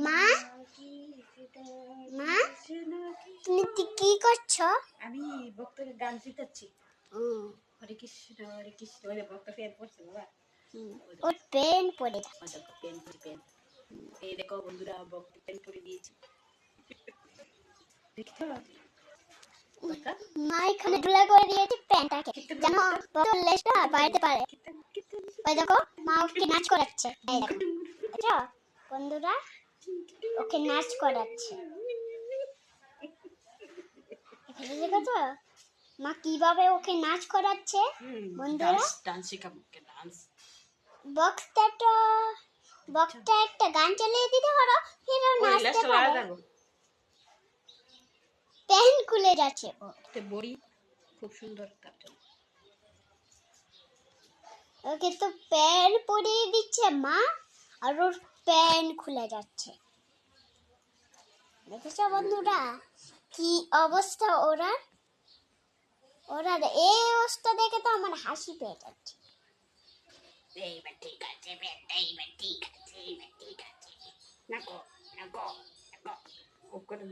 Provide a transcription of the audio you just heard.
মা মা তুমি কি করছো? আমি ভক্তকে গান শিখাচ্ছি। হরে কৃষ্ণ ওরে ভক্ত পেন পড়ছে বাবা। ওর পেন পড়ে পেন এই দেখো বন্ধুরা ভক্ত পেন পরে দিয়েছি। দেখছো মা এখানে ঢুলাই করে দিয়েছে প্যান্টটাকে যেন বড় লেজটা বাড়াতে পারে। ওই দেখো মা ওকে নাচ করাচ্ছে। এই দেখো দেখো বন্ধুরা ওকে নাচ করাচ্ছে। এখানে দেখো মা কিভাবে ওকে নাচ করাচ্ছে বন্ধুরা। ডান্স শেখাবো ডান্স। বক্সটা একটা গান চালিয়ে দিতে হলো ফির ও নাচতে পারে। পেন খুলে যাচ্ছে বড়ি খুব সুন্দর তার জন্য ওকে তো পেন পরিয়ে দিচ্ছে মা আর ওর পেন খুলে যাচ্ছে। দেখেছো বন্ধুরা কি অবস্থা ওরা এই অবস্থা দেখে তো আমার হাসি পেয়ে যাচ্ছে। এইবার ঠিক আছে এইবার ঠিক আছে না গো ও করে